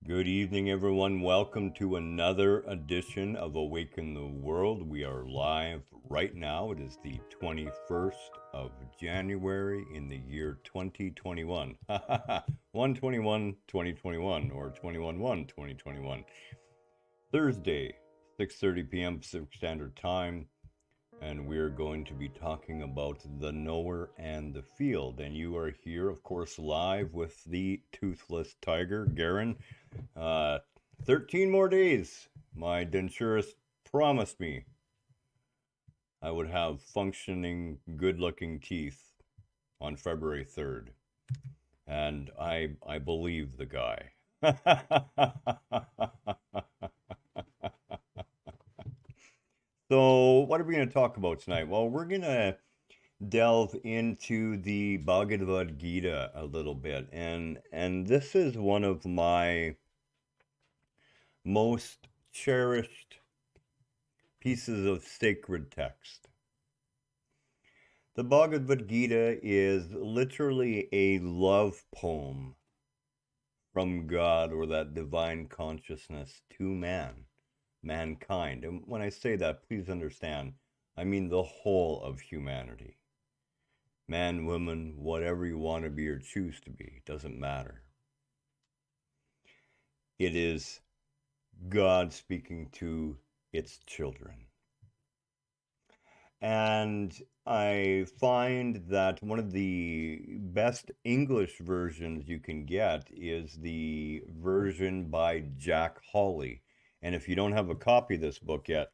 Good evening, everyone. Welcome to another edition of Awaken the World. We are live right now. It is the 21st of January in the year 2021. 121 2021 or 21 2021. Thursday, 6:30 p.m. Pacific Standard Time. And we're going to be talking about the knower and the field. And you are here, of course, live with the toothless tiger, Garen. Uh, 13 more days. My denturist promised me I would have functioning, good looking teeth on February 3rd. And I believe the guy. So, what are we going to talk about tonight? Well, we're going to delve into the Bhagavad Gita a little bit. And this is one of my most cherished pieces of sacred text. The Bhagavad Gita is literally a love poem from God or that divine consciousness to mankind. And when I say that, please understand, I mean the whole of humanity. Man, woman, whatever you want to be or choose to be, doesn't matter. It is God speaking to its children. And I find that one of the best English versions you can get is the version by Jack Hawley. And if you don't have a copy of this book yet,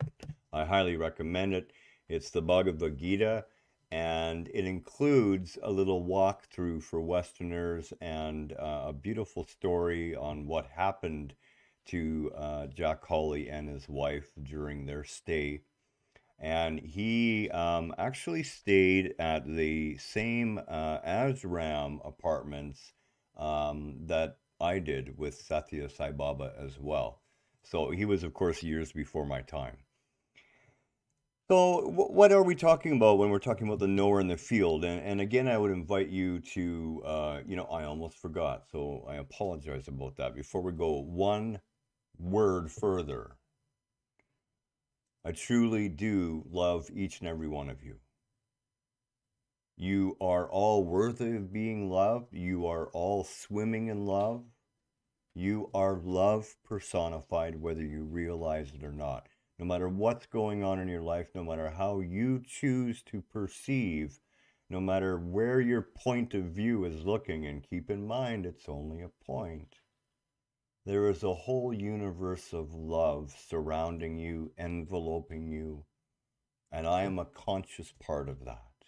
I highly recommend it. It's the Bhagavad Gita, and it includes a little walkthrough for Westerners and a beautiful story on what happened to Jack Hawley and his wife during their stay. And he actually stayed at the same Ashram apartments that I did with Satya Sai Baba as well. So he was, of course, years before my time. So, what are we talking about when we're talking about the knower in the field? And again, I would invite you to, I almost forgot, so I apologize about that. Before we go one word further, I truly do love each and every one of you. You are all worthy of being loved. You are all swimming in love. You are love personified, whether you realize it or not. No matter what's going on in your life, no matter how you choose to perceive, no matter where your point of view is looking, and keep in mind it's only a point, there is a whole universe of love surrounding you, enveloping you, and I am a conscious part of that,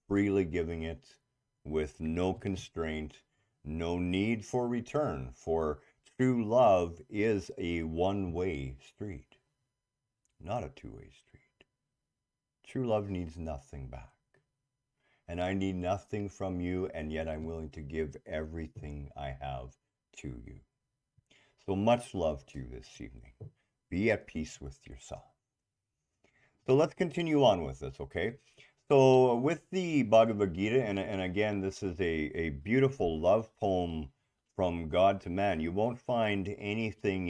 freely giving it with no constraint, no need for return, for true love is a one-way street, not a two-way street. True love needs nothing back. And I need nothing from you, and yet I'm willing to give everything I have to you. So much love to you this evening. Be at peace with yourself. So let's continue on with this, okay? So with the Bhagavad Gita, and again, this is a beautiful love poem from God to man. You won't find anything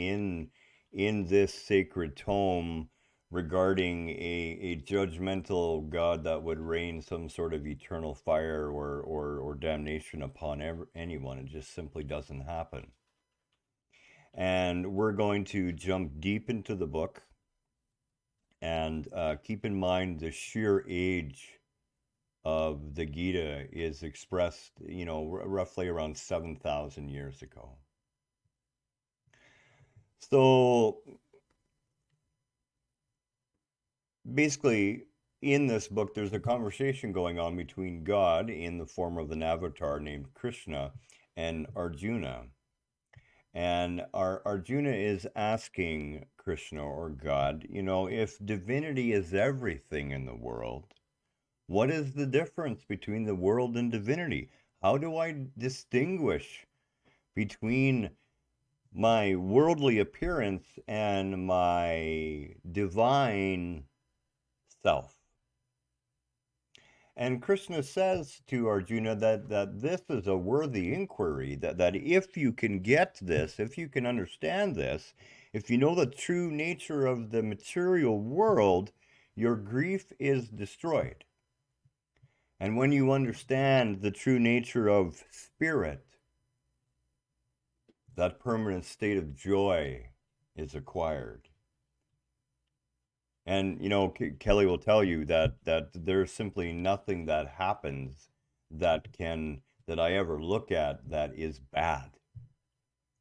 in this sacred tome regarding a judgmental God that would rain some sort of eternal fire or damnation upon anyone. It just simply doesn't happen. And we're going to jump deep into the book. And keep in mind the sheer age of the Gita is expressed, roughly around 7,000 years ago. So basically, in this book, there's a conversation going on between God in the form of an avatar named Krishna and Arjuna. And Arjuna is asking Krishna or God, if divinity is everything in the world, what is the difference between the world and divinity? How do I distinguish between my worldly appearance and my divine self? And Krishna says to Arjuna that this is a worthy inquiry, that if you can get this, if you can understand this, if you know the true nature of the material world, your grief is destroyed. And when you understand the true nature of spirit, that permanent state of joy is acquired. And, you know, Kelly will tell you that there's simply nothing that happens that I ever look at that is bad.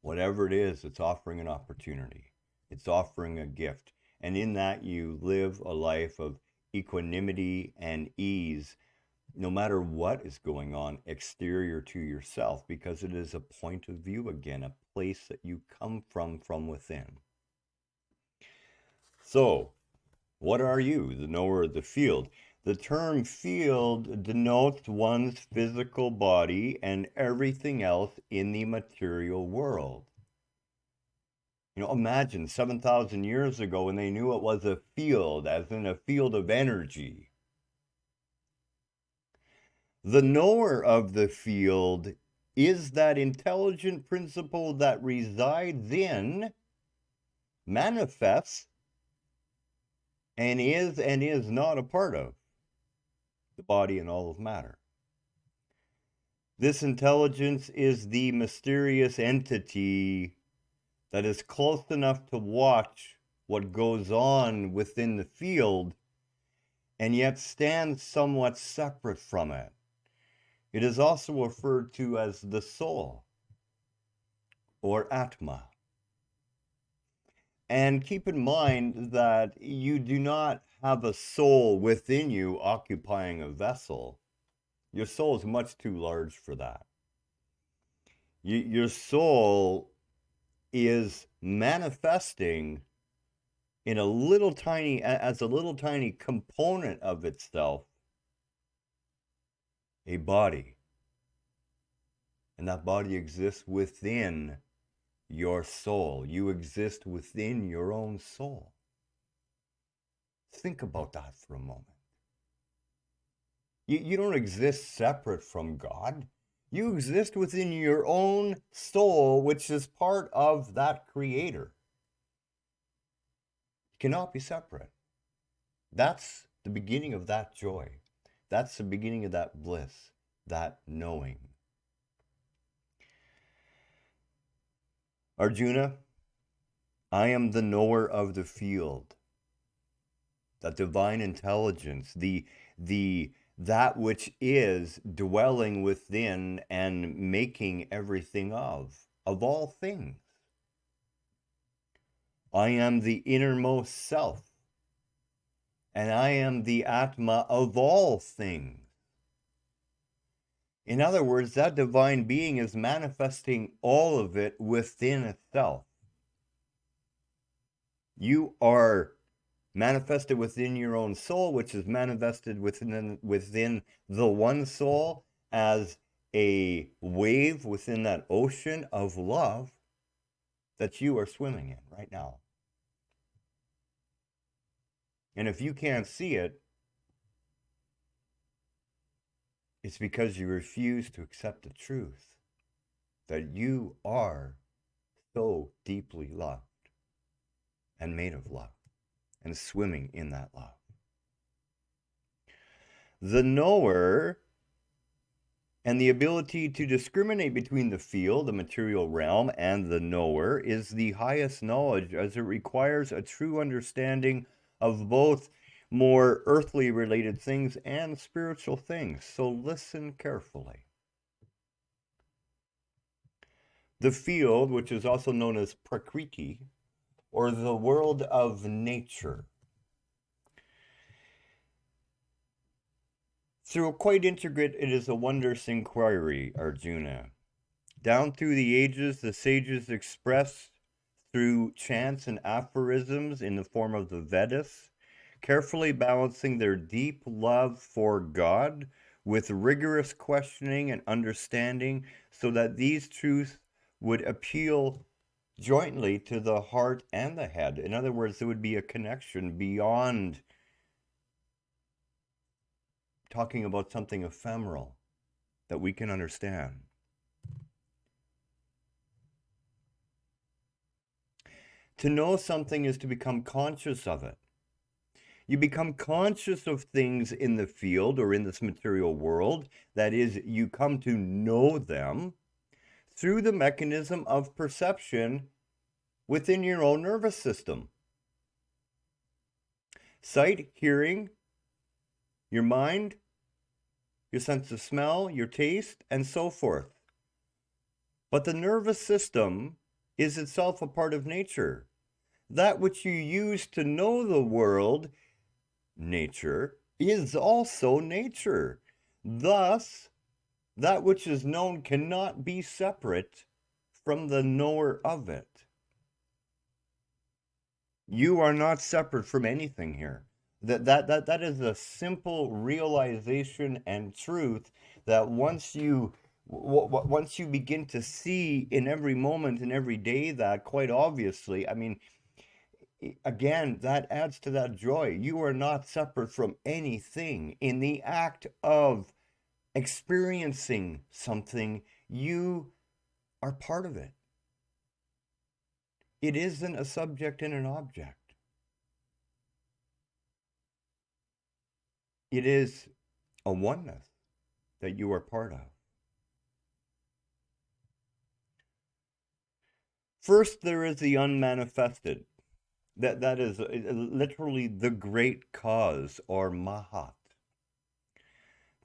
Whatever it is, it's offering an opportunity. It's offering a gift. And in that, you live a life of equanimity and ease, no matter what is going on exterior to yourself, because it is a point of view again, a place that you come from within. So, what are you, the knower of the field? The term field denotes one's physical body and everything else in the material world. You know, imagine 7,000 years ago when they knew it was a field, as in a field of energy. The knower of the field is that intelligent principle that resides in, manifests, and is not a part of the body and all of matter. This intelligence is the mysterious entity that is close enough to watch what goes on within the field and yet stands somewhat separate from it. It is also referred to as the soul or Atma. And keep in mind that you do not have a soul within you occupying a vessel. Your soul is much too large for that. Your soul is manifesting in a little tiny, as a little tiny component of itself, a body. And that body exists within your soul. You exist within your own soul. Think about that for a moment. You don't exist separate from God. You exist within your own soul, which is part of that creator. You cannot be separate. That's the beginning of that joy. That's the beginning of that bliss, that knowing. Arjuna, I am the knower of the field. That divine intelligence, that which is dwelling within and making everything of all things. I am the innermost self, and I am the Atma of all things. In other words, that divine being is manifesting all of it within itself. You are manifested within your own soul, which is manifested within the one soul as a wave within that ocean of love that you are swimming in right now. And if you can't see it, it's because you refuse to accept the truth that you are so deeply loved and made of love and swimming in that love. The knower and the ability to discriminate between the field, the material realm, and the knower is the highest knowledge, as it requires a true understanding of both more earthly related things and spiritual things. So listen carefully. The field, which is also known as Prakriti, or the world of nature. Through a quite intricate, it is a wondrous inquiry, Arjuna. Down through the ages, the sages express through chants and aphorisms in the form of the Vedas, carefully balancing their deep love for God with rigorous questioning and understanding so that these truths would appeal jointly to the heart and the head. In other words, there would be a connection beyond talking about something ephemeral that we can understand. To know something is to become conscious of it. You become conscious of things in the field or in this material world. That is, you come to know them through the mechanism of perception within your own nervous system. Sight, hearing, your mind, your sense of smell, your taste, and so forth. But the nervous system is itself a part of nature. That which you use to know the world, nature, is also nature. Thus, that which is known cannot be separate from the knower of it. You are not separate from anything here. That is a simple realization and truth that once you begin to see in every moment and every day, that quite obviously, I mean, again, that adds to that joy. You are not separate from anything. In the act of experiencing something, you are part of it. It isn't a subject and an object. It is a oneness that you are part of. First, there is the unmanifested. That is literally the great cause, or Mahat.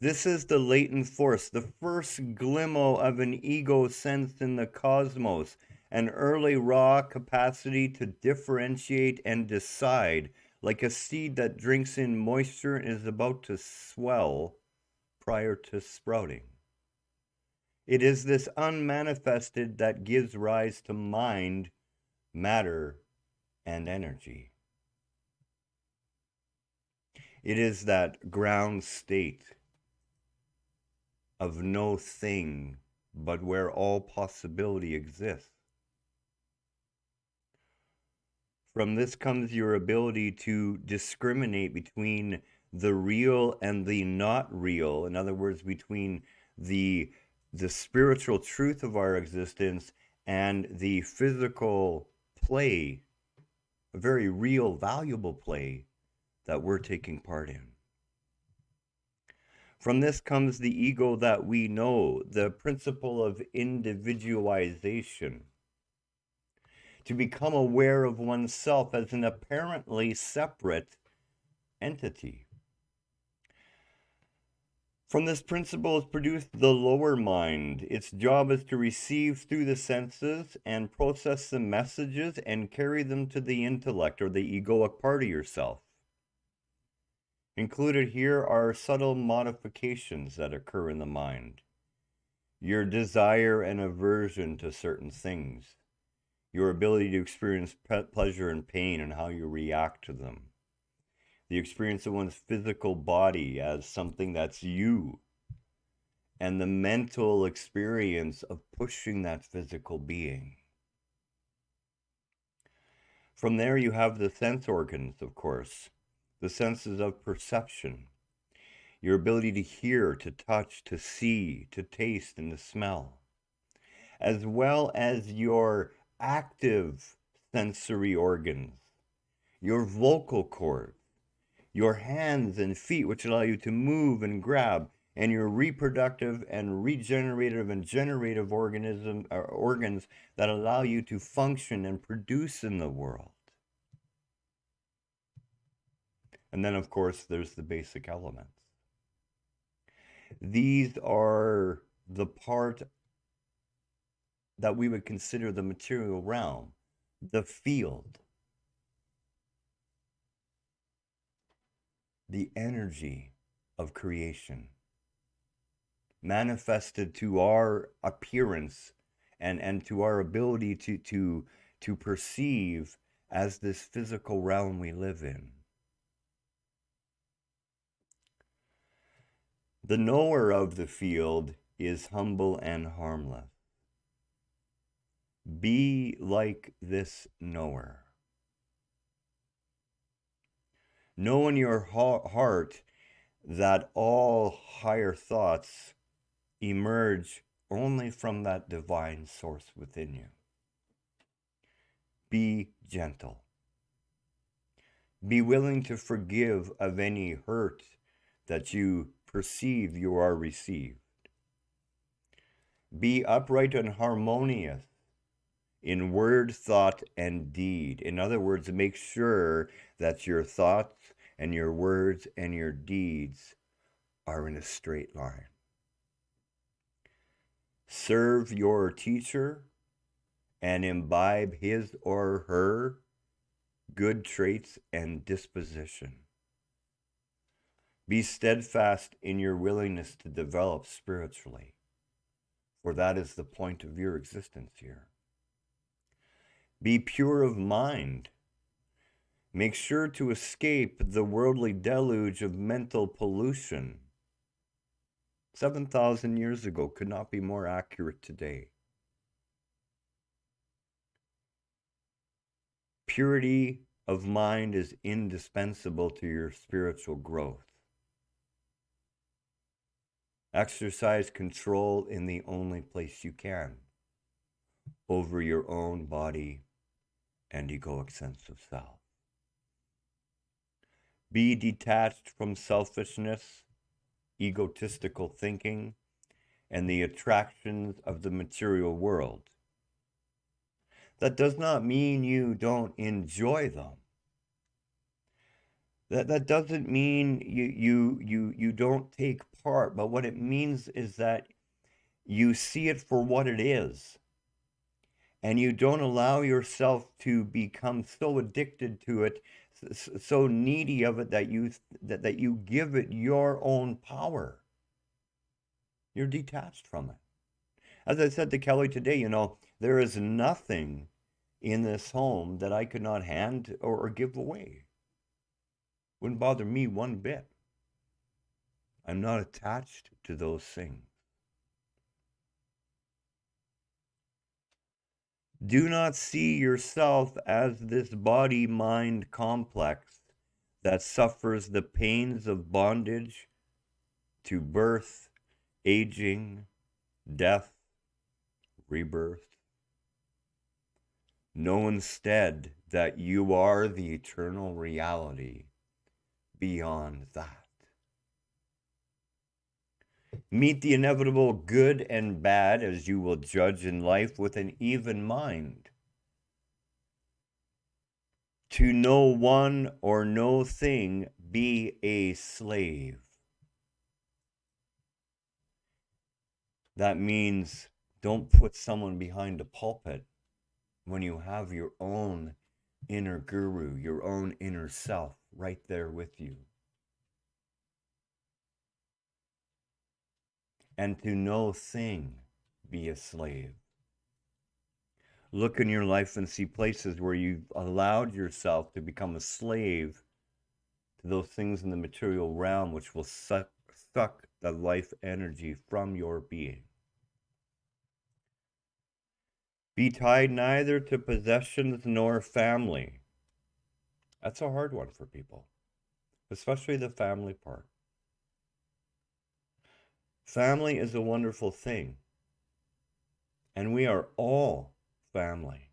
This is the latent force, the first glimmer of an ego sensed in the cosmos, an early raw capacity to differentiate and decide, like a seed that drinks in moisture and is about to swell prior to sprouting. It is this unmanifested that gives rise to mind, matter, and energy. It is that ground state of no thing, but where all possibility exists. From this comes your ability to discriminate between the real and the not real. In other words, between the spiritual truth of our existence and the physical play, a very real, valuable play that we're taking part in. From this comes the ego that we know, the principle of individualization. To become aware of oneself as an apparently separate entity. From this principle is produced the lower mind. Its job is to receive through the senses and process the messages and carry them to the intellect, or the egoic part of yourself. Included here are subtle modifications that occur in the mind. Your desire and aversion to certain things. Your ability to experience pleasure and pain and how you react to them. The experience of one's physical body as something that's you. And the mental experience of pushing that physical being. From there you have the sense organs, of course. The senses of perception, your ability to hear, to touch, to see, to taste, and to smell, as well as your active sensory organs, your vocal cords, your hands and feet, which allow you to move and grab, and your reproductive and regenerative and generative organs that allow you to function and produce in the world. And then, of course, there's the basic elements. These are the part that we would consider the material realm, the field, the energy of creation, manifested to our appearance and to our ability to perceive as this physical realm we live in. The knower of the field is humble and harmless. Be like this knower. Know in your heart that all higher thoughts emerge only from that divine source within you. Be gentle. Be willing to forgive of any hurt that you perceive you are received. Be upright and harmonious in word, thought, and deed. In other words, make sure that your thoughts and your words and your deeds are in a straight line. Serve your teacher and imbibe his or her good traits and disposition. Be steadfast in your willingness to develop spiritually, for that is the point of your existence here. Be pure of mind. Make sure to escape the worldly deluge of mental pollution. 7,000 years ago could not be more accurate today. Purity of mind is indispensable to your spiritual growth. Exercise control in the only place you can over your own body and egoic sense of self. Be detached from selfishness, egotistical thinking, and the attractions of the material world. That does not mean you don't enjoy them. That doesn't mean you don't take part, but what it means is that you see it for what it is. And you don't allow yourself to become so addicted to it, so needy of it that you give it your own power. You're detached from it. As I said to Kelly today, there is nothing in this home that I could not hand or give away. Wouldn't bother me one bit. I'm not attached to those things. Do not see yourself as this body-mind complex that suffers the pains of bondage to birth, aging, death, rebirth. Know instead that you are the eternal reality beyond that. Meet the inevitable good and bad as you will judge in life with an even mind. To no one or no thing be a slave. That means don't put someone behind a pulpit when you have your own inner guru, your own inner self right there with you. And to no thing be a slave. Look in your life and see places where you've allowed yourself to become a slave to those things in the material realm which will suck the life energy from your being. Be tied neither to possessions nor family. That's a hard one for people, especially the family part. Family is a wonderful thing, and we are all family,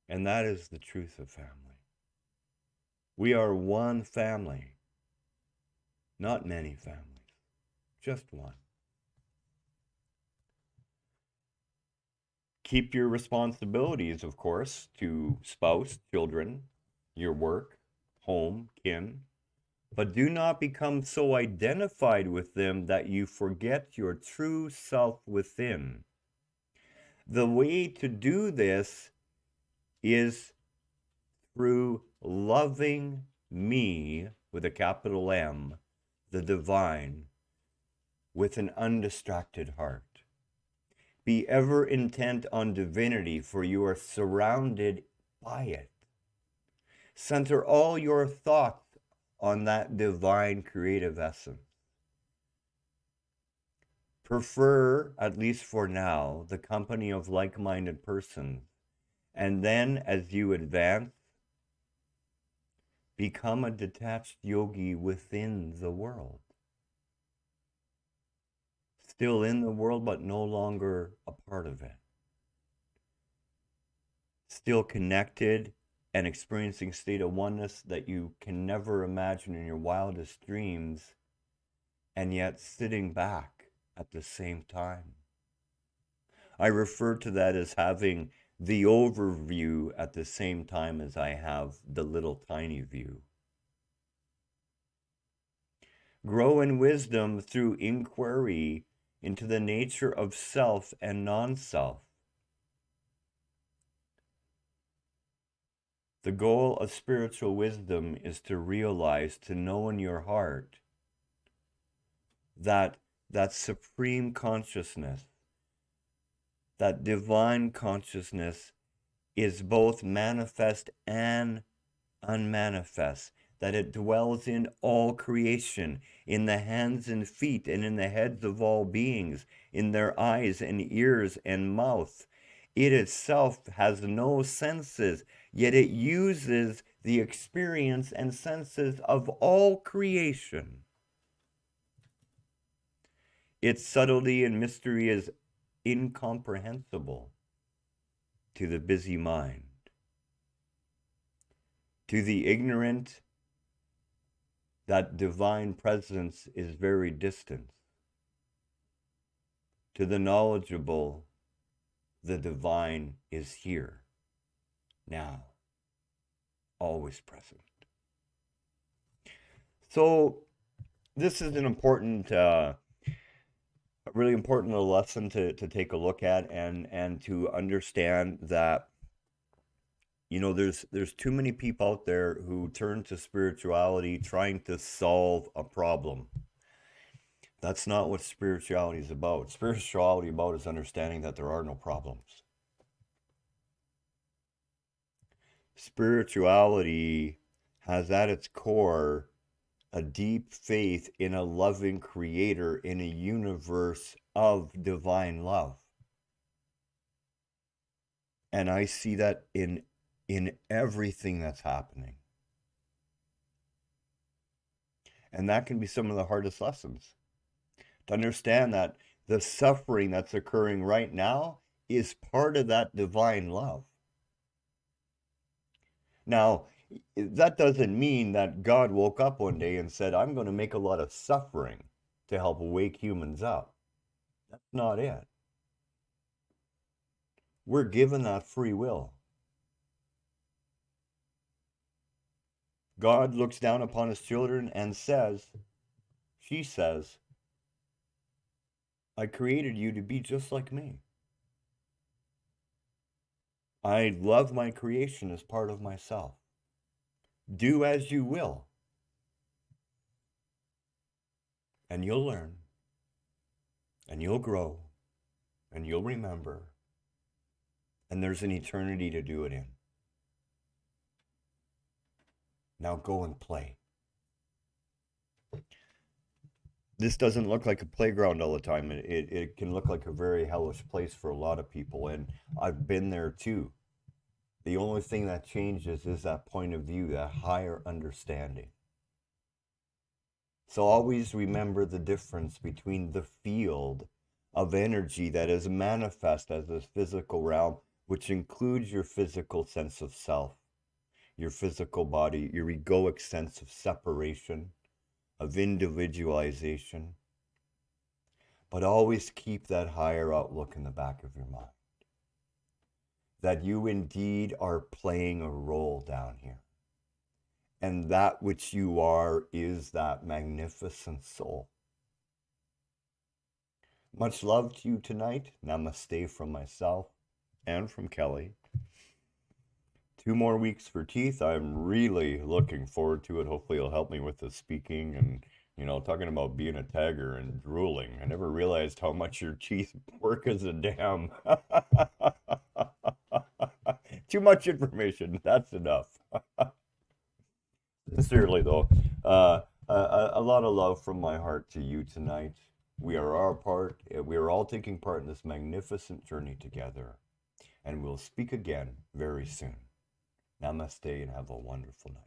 and that is the truth of family. We are one family, not many families, just one. Keep your responsibilities, of course, to spouse, children, your work, home, kin, but do not become so identified with them that you forget your true self within. The way to do this is through loving me, with a capital M, the divine, with an undistracted heart. Be ever intent on divinity, for you are surrounded by it. Center all your thoughts on that divine creative essence. Prefer, at least for now, the company of like-minded persons. And then, as you advance, Become a detached yogi within the world. Still in the world, but no longer a part of it. Still connected and experiencing state of oneness that you can never imagine in your wildest dreams, and yet sitting back at the same time. I refer to that as having the overview at the same time as I have the little tiny view. Grow in wisdom through inquiry into the nature of self and non-self. The goal of spiritual wisdom is to realize, to know in your heart, that supreme consciousness, that divine consciousness, is both manifest and unmanifest, that it dwells in all creation, in the hands and feet and in the heads of all beings, in their eyes and ears and mouth. It itself has no senses, yet it uses the experience and senses of all creation. Its subtlety and mystery is incomprehensible to the busy mind. To the ignorant, that divine presence is very distant. To the knowledgeable, the divine is here, now, always present. So this is an important, really important lesson to take a look at, and to understand that, you know, there's too many people out there who turn to spirituality trying to solve a problem. That's not what spirituality is about. Spirituality about is understanding that there are no problems. Spirituality has at its core a deep faith in a loving creator, in a universe of divine love. And I see that in everything that's happening. And that can be some of the hardest lessons. To understand that the suffering that's occurring right now is part of that divine love. Now, that doesn't mean that God woke up one day and said, I'm going to make a lot of suffering to help wake humans up. That's not it. We're given that free will. God looks down upon his children and says, she says, I created you to be just like me. I love my creation as part of myself. Do as you will. And you'll learn. And you'll grow. And you'll remember. And there's an eternity to do it in. Now go and play. This doesn't look like a playground all the time. It can look like a very hellish place for a lot of people. And I've been there too. The only thing that changes is that point of view, that higher understanding. So always remember the difference between the field of energy that is manifest as this physical realm, which includes your physical sense of self, your physical body, your egoic sense of separation, of individualization. But always keep that higher outlook in the back of your mind. That you indeed are playing a role down here. And that which you are is that magnificent soul. Much love to you tonight. Namaste from myself and from Kelly. 2 more weeks for teeth. I'm really looking forward to it. Hopefully it'll help me with the speaking and, you know, talking about being a tagger and drooling. I never realized how much your teeth work as a dam. Too much information. That's enough. Sincerely, though, a lot of love from my heart to you tonight. We are all taking part in this magnificent journey together. And we'll speak again very soon. Namaste and have a wonderful night.